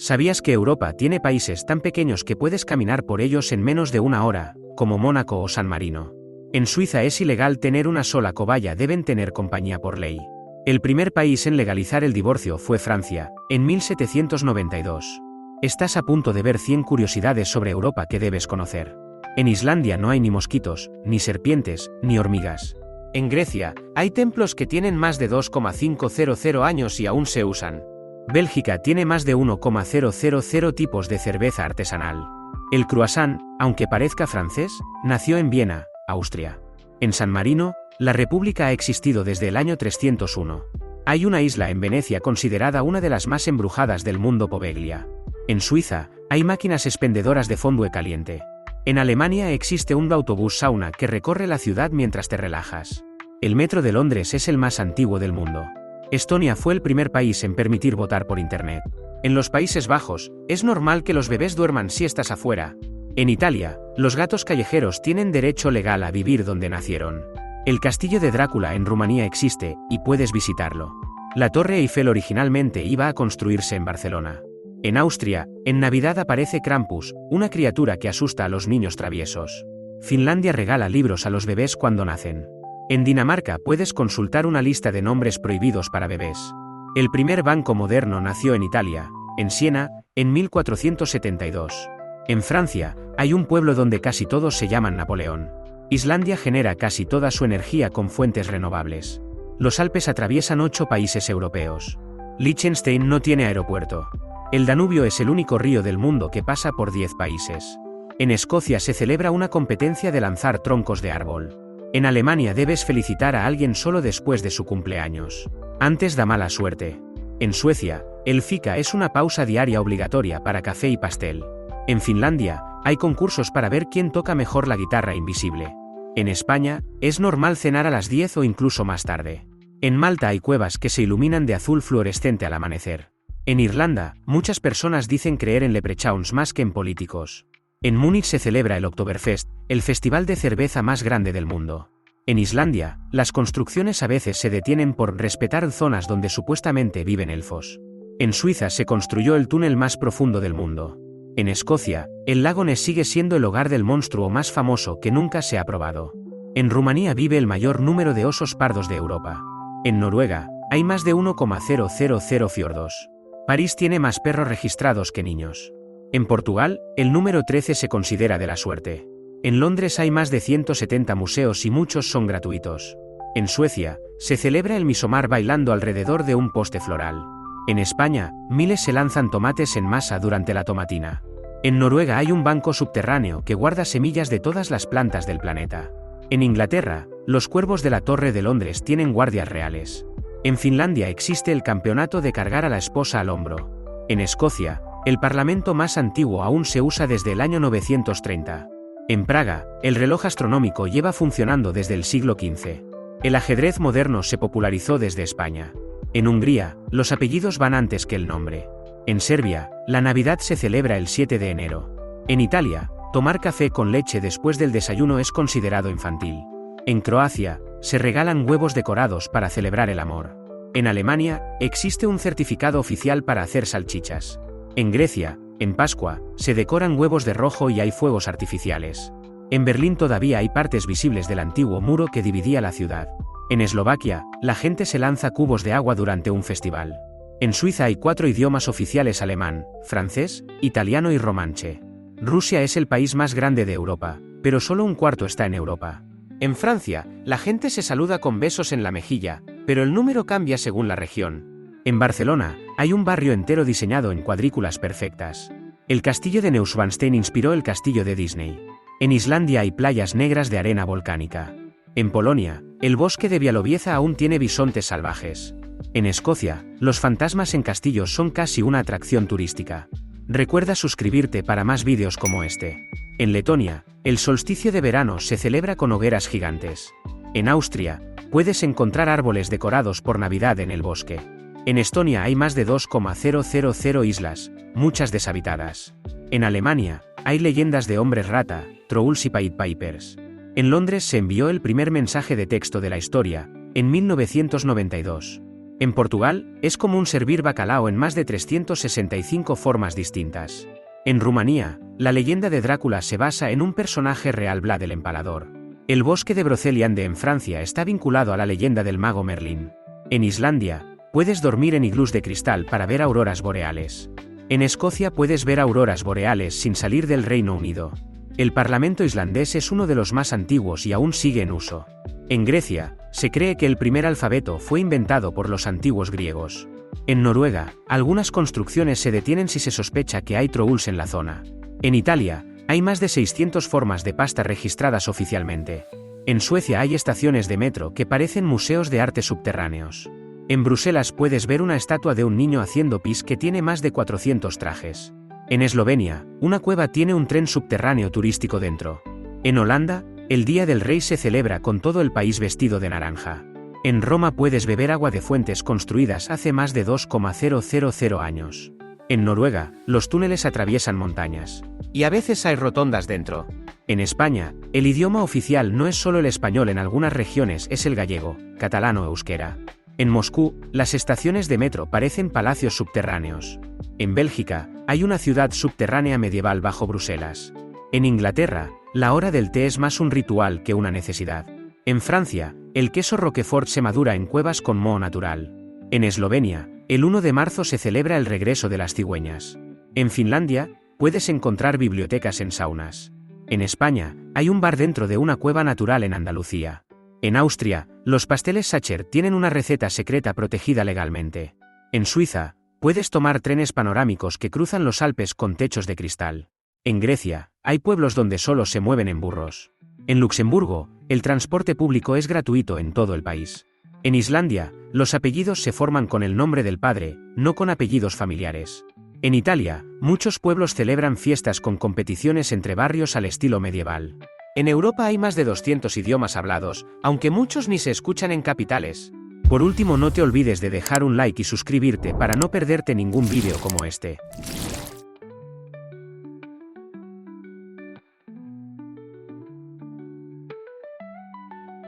¿Sabías que Europa tiene países tan pequeños que puedes caminar por ellos en menos de una hora, como Mónaco o San Marino? En Suiza es ilegal tener una sola cobaya, deben tener compañía por ley. El primer país en legalizar el divorcio fue Francia, en 1792. Estás a punto de ver 100 curiosidades sobre Europa que debes conocer. En Islandia no hay ni mosquitos, ni serpientes, ni hormigas. En Grecia, hay templos que tienen más de 2,500 años y aún se usan. Bélgica tiene más de 1,000 tipos de cerveza artesanal. El croissant, aunque parezca francés, nació en Viena, Austria. En San Marino, la República ha existido desde el año 301. Hay una isla en Venecia considerada una de las más embrujadas del mundo, Poveglia. En Suiza, hay máquinas expendedoras de fondue caliente. En Alemania existe un autobús sauna que recorre la ciudad mientras te relajas. El metro de Londres es el más antiguo del mundo. Estonia fue el primer país en permitir votar por Internet. En los Países Bajos, es normal que los bebés duerman siestas afuera. En Italia, los gatos callejeros tienen derecho legal a vivir donde nacieron. El castillo de Drácula en Rumanía existe, y puedes visitarlo. La Torre Eiffel originalmente iba a construirse en Barcelona. En Austria, en Navidad aparece Krampus, una criatura que asusta a los niños traviesos. Finlandia regala libros a los bebés cuando nacen. En Dinamarca puedes consultar una lista de nombres prohibidos para bebés. El primer banco moderno nació en Italia, en Siena, en 1472. En Francia, hay un pueblo donde casi todos se llaman Napoleón. Islandia genera casi toda su energía con fuentes renovables. Los Alpes atraviesan 8 países europeos. Liechtenstein no tiene aeropuerto. El Danubio es el único río del mundo que pasa por 10 países. En Escocia se celebra una competencia de lanzar troncos de árbol. En Alemania debes felicitar a alguien solo después de su cumpleaños. Antes da mala suerte. En Suecia, el fika es una pausa diaria obligatoria para café y pastel. En Finlandia, hay concursos para ver quién toca mejor la guitarra invisible. En España, es normal cenar a las 10 o incluso más tarde. En Malta hay cuevas que se iluminan de azul fluorescente al amanecer. En Irlanda, muchas personas dicen creer en leprechauns más que en políticos. En Múnich se celebra el Oktoberfest, el festival de cerveza más grande del mundo. En Islandia, las construcciones a veces se detienen por respetar zonas donde supuestamente viven elfos. En Suiza se construyó el túnel más profundo del mundo. En Escocia, el lago Ness sigue siendo el hogar del monstruo más famoso que nunca se ha probado. En Rumanía vive el mayor número de osos pardos de Europa. En Noruega, hay más de 1,000 fiordos. París tiene más perros registrados que niños. En Portugal, el número 13 se considera de la suerte. En Londres hay más de 170 museos y muchos son gratuitos. En Suecia, se celebra el Midsommar bailando alrededor de un poste floral. En España, miles se lanzan tomates en masa durante la tomatina. En Noruega hay un banco subterráneo que guarda semillas de todas las plantas del planeta. En Inglaterra, los cuervos de la Torre de Londres tienen guardias reales. En Finlandia existe el campeonato de cargar a la esposa al hombro. En Escocia, el parlamento más antiguo aún se usa desde el año 930. En Praga, el reloj astronómico lleva funcionando desde el siglo XV. El ajedrez moderno se popularizó desde España. En Hungría, los apellidos van antes que el nombre. En Serbia, la Navidad se celebra el 7 de enero. En Italia, tomar café con leche después del desayuno es considerado infantil. En Croacia, se regalan huevos decorados para celebrar el amor. En Alemania, existe un certificado oficial para hacer salchichas. En Grecia, en Pascua, se decoran huevos de rojo y hay fuegos artificiales. En Berlín todavía hay partes visibles del antiguo muro que dividía la ciudad. En Eslovaquia, la gente se lanza cubos de agua durante un festival. En Suiza hay 4 idiomas oficiales: alemán, francés, italiano y romanche. Rusia es el país más grande de Europa, pero solo un cuarto está en Europa. En Francia, la gente se saluda con besos en la mejilla, pero el número cambia según la región. En Barcelona, hay un barrio entero diseñado en cuadrículas perfectas. El castillo de Neuschwanstein inspiró el castillo de Disney. En Islandia hay playas negras de arena volcánica. En Polonia, el bosque de Białowieża aún tiene bisontes salvajes. En Escocia, los fantasmas en castillos son casi una atracción turística. Recuerda suscribirte para más vídeos como este. En Letonia, el solsticio de verano se celebra con hogueras gigantes. En Austria, puedes encontrar árboles decorados por Navidad en el bosque. En Estonia hay más de 2,000 islas, muchas deshabitadas. En Alemania, hay leyendas de hombres rata, trolls y Pied Pipers. En Londres se envió el primer mensaje de texto de la historia, en 1992. En Portugal, es común servir bacalao en más de 365 formas distintas. En Rumanía, la leyenda de Drácula se basa en un personaje real, Vlad el Empalador. El bosque de Broceliande en Francia está vinculado a la leyenda del mago Merlín. En Islandia, puedes dormir en iglús de cristal para ver auroras boreales. En Escocia puedes ver auroras boreales sin salir del Reino Unido. El Parlamento islandés es uno de los más antiguos y aún sigue en uso. En Grecia, se cree que el primer alfabeto fue inventado por los antiguos griegos. En Noruega, algunas construcciones se detienen si se sospecha que hay trolls en la zona. En Italia, hay más de 600 formas de pasta registradas oficialmente. En Suecia hay estaciones de metro que parecen museos de arte subterráneos. En Bruselas puedes ver una estatua de un niño haciendo pis que tiene más de 400 trajes. En Eslovenia, una cueva tiene un tren subterráneo turístico dentro. En Holanda, el Día del Rey se celebra con todo el país vestido de naranja. En Roma puedes beber agua de fuentes construidas hace más de 2,000 años. En Noruega, los túneles atraviesan montañas. Y a veces hay rotondas dentro. En España, el idioma oficial no es solo el español, en algunas regiones es el gallego, catalán o euskera. En Moscú, las estaciones de metro parecen palacios subterráneos. En Bélgica, hay una ciudad subterránea medieval bajo Bruselas. En Inglaterra, la hora del té es más un ritual que una necesidad. En Francia, el queso Roquefort se madura en cuevas con moho natural. En Eslovenia, el 1 de marzo se celebra el regreso de las cigüeñas. En Finlandia, puedes encontrar bibliotecas en saunas. En España, hay un bar dentro de una cueva natural en Andalucía. En Austria, los pasteles Sacher tienen una receta secreta protegida legalmente. En Suiza, puedes tomar trenes panorámicos que cruzan los Alpes con techos de cristal. En Grecia, hay pueblos donde solo se mueven en burros. En Luxemburgo, el transporte público es gratuito en todo el país. En Islandia, los apellidos se forman con el nombre del padre, no con apellidos familiares. En Italia, muchos pueblos celebran fiestas con competiciones entre barrios al estilo medieval. En Europa hay más de 200 idiomas hablados, aunque muchos ni se escuchan en capitales. Por último, no te olvides de dejar un like y suscribirte para no perderte ningún vídeo como este.